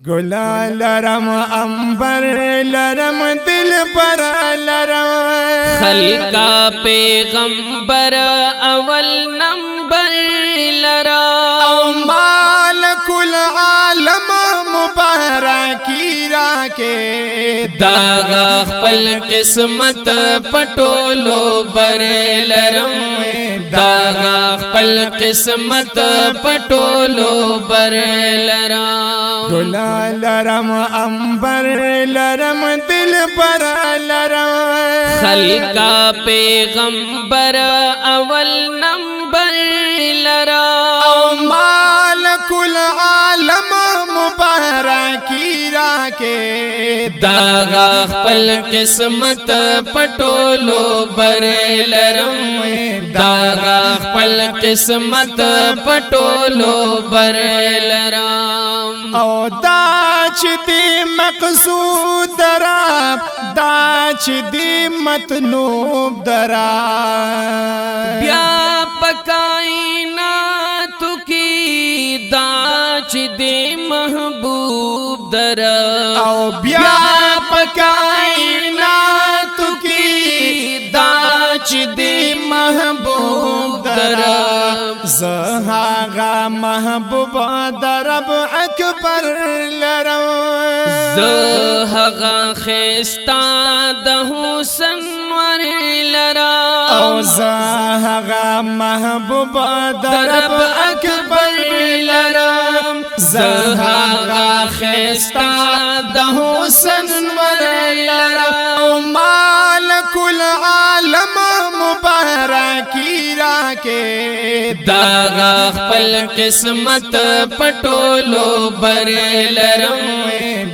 گلا لرم انبر لرم دل پر لرم خلقا پیغمبر اول نمبر لرم مالک العالم مبارکی راکے داغا خپل قسمت پټولو بر لرم داغا خپل قسمت پټولو بر لرم گلا لرم انبر لرم دل پر لرم خلقا پیغمبر اول نمبر لرم مالک العالم مبارکی راکے داغا خپل قسمت پټولو بر لرم داغا خپل قسمت پټولو بر لرم او دا چې دی مقصود درا دا چې دی مطلوب درا بیا پکائنات کی دا چې دی محبوب درا او بیا پکائنات کی دا چې دی محبوب درا زهاغا محبوب درب اکبر لرم زهاغا خستا د حسن ور لرم او زهاغا محبوب درب اکبر لرم زهاغا خستا د حسن ور لرم مالک العالم مبارکی راکے داغا خپل قسمت پټولو بر لرم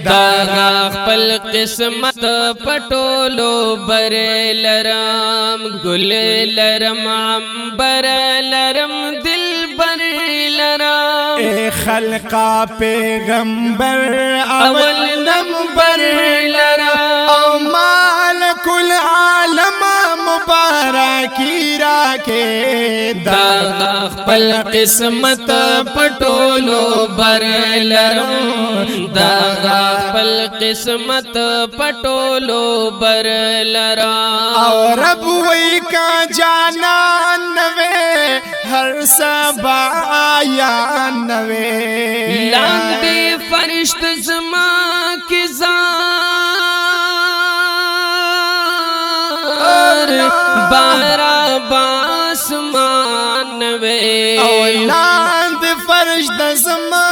داغا خپل قسمت پټولو بر لرم گل لرم عنبر لرم دلبر لرم اے خلقا پیغمبر اول نمبر لرم او مالک العالم مبارکی راکے داغا خپل قسمت پټولو بر لرم داغا خپل قسمت پټولو بر لرم او رب وی کا جانان نوے ہر سبا آیا نوے لاندې فرشت زما کی بارا باسمان وے او لاند فرش د زما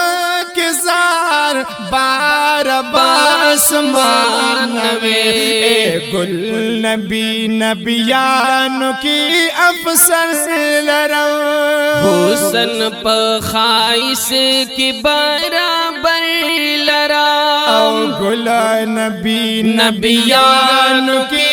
کے زار بار باسمان وے گل نبی نبیانو کی افسر لرم حسن پخائس کی برابر لرم او گل نبی نبیانو کی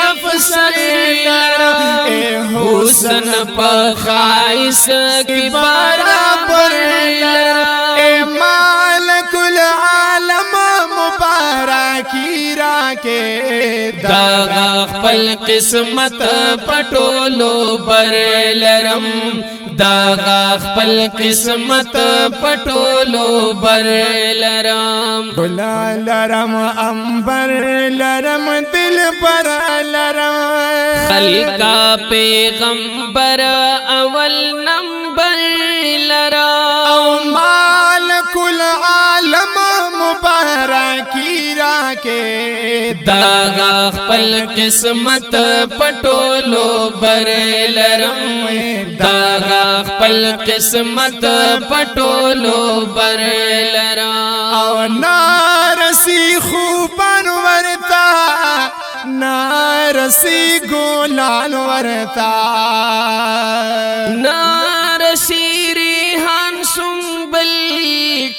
افسر لرم اے حسن پخائس کی برابر لرم اے مالک العالم مبارکی راکے داغا خپل قسمت پټولو بر لرم داغا خپل قسمت پټولو بر لرم گلا لرم انبر لرم دل پر لرم خلقا پیغمبر اول نمبر لرم او مالک العالم مبارکی راکے داغا خپل قسمت پټولو بر لرم داغا خپل قسمت پټولو بر لرم او نارسی خوبان ورتا نارسی گولان ورتا نارسی ریحان سنبل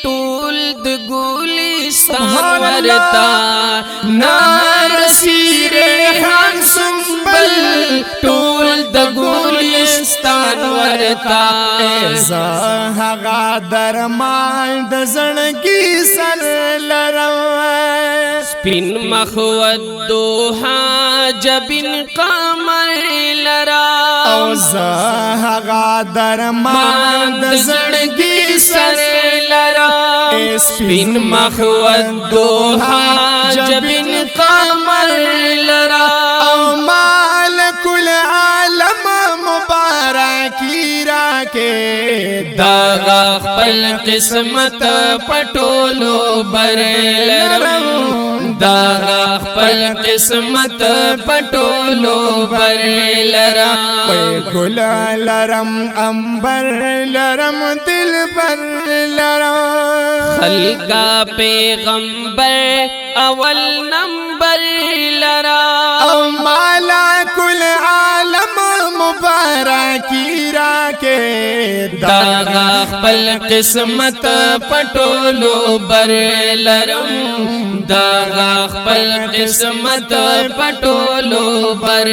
ټول د ګلستان ورتا نارسی ریحان سنبل ټول د ګلستان ورتا زهاغا درمان د زړګي سر لرم سپین مخ ودوها جبین قمر لرم او زهغا درمان د زړګي سر لرم سپین مخود دوها جبین قمر لرم او مالک العالم مبارکی راکے داغا خپل قسمت پټولو بر لرم داغا خپل قسمت پټولو بر لرم گل لرم امبر لرم دل بر لرم خلقا پیغمبر اول نمبر لرم او مالک العالم مبارکی راکے داغا خپل قسمت پټولو بر لرم داغا خپل قسمت پټولو بر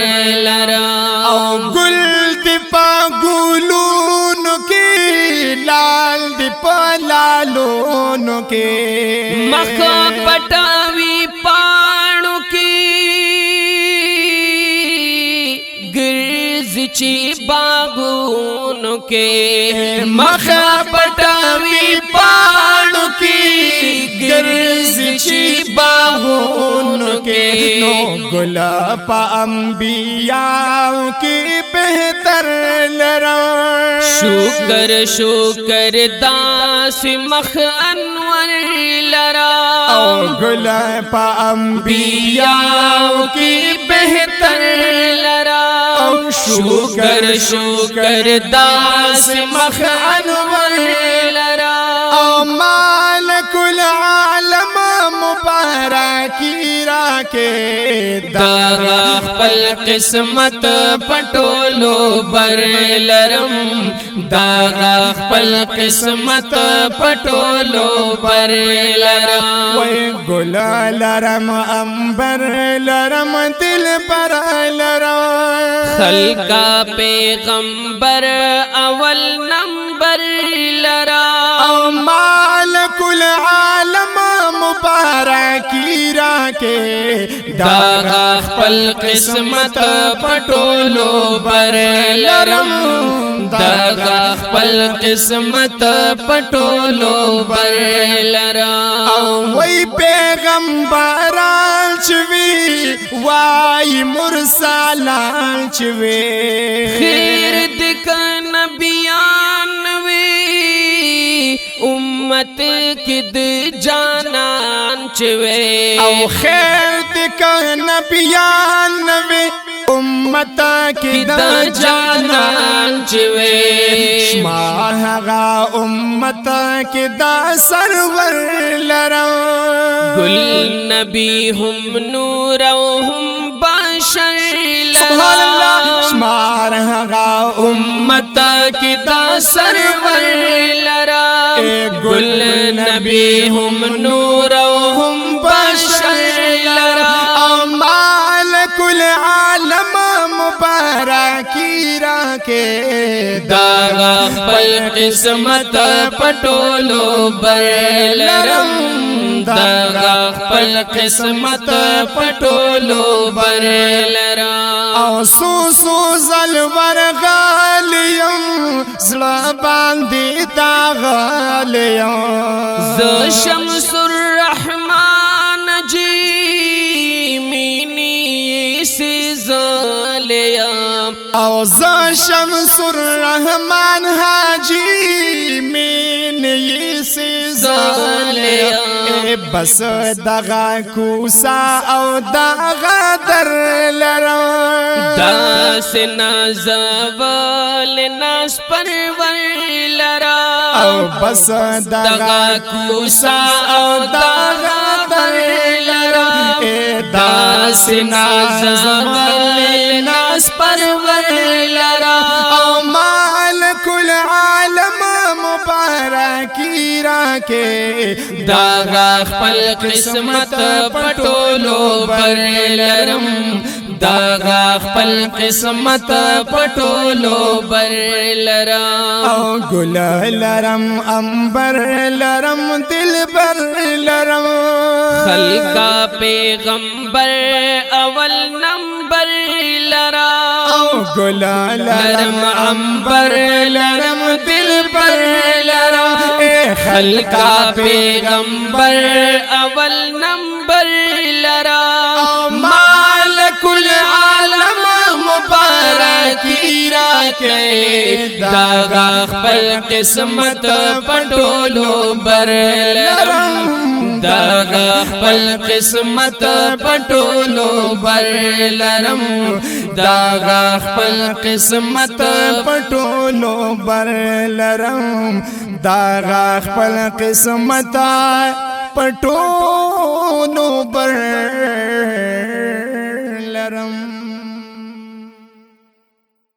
لرم او گل دی پا گلونو کی لال دی پا لالونو کی مخ پټاوی پانو کی ګرځي چې باغونو کې مخ پټاوی پانو کی ګرځي چې باغونو کې نو گلا پا انبیاء کی بہتر لرم شکر شکر داس مخ انور لرم او گلا پا انبیاء کی بہتر لرم شکر شکر داس مخ انور لرم او مالک العالم مبارکی راکے داغا خپل قسمت پټولو بر لرم داغا خپل قسمت پټولو بر لرم وی گل لرم امبر لرم دل پر لرم خلقا پیغمبر اول نمبر لرم او مالک العالم مبارکی راکے داغا خپل قسمت پټولو بر لرم داغا خپل قسمت پټولو بر لرم او وی پیغمبران چوی وای مرسلان چوی خیر دک نبیان وی امت کد جانان چوی او خیر دک نبیان وی امت کی دا جانان چوی شما هغا امت کی دا سرور لرم گل نبی هم نور و هم بشر سبحان اللہ لرم شما هغا امت کی دا سرور لرم گل نبی هم نور و هم بشر لرم او مالک العالم مبارکی راکے داغا خپل قسمت پټولو بر لرم داغا خپل قسمت پټولو بر لرم او سو زلور غالیم زړه باندې دا غالیم ز شمس الرحمن جی مینی سی زالیم او ز شمس الرحمن حاجی مین یسی زالیم بس دغا کوسا او دغا در لرم داس نازوال ناس پرور لرم او بس دغا کوسا او دغا در لرم داس نازوال ناس پرور لرم او مالک العالم مبارکی راکے داغا خپل قسمت پټولو بر لرم داغا خپل قسمت پټولو بر لرم او گل لرم امبر لرم دل بر لرم خلقا پیغمبر اول نمبر لرم او گلال لرم عنبر لرم دل پر لرم اے خلقا پیغمبر اول نمبر لرم مالک العالم مبارکی راکے داغا خپل قسمت پټولو بر لرم داغا خپل قسمت پټولو بر لرم داغا خپل قسمت پټولو بر لرم داغا خپل قسمت پټولو بر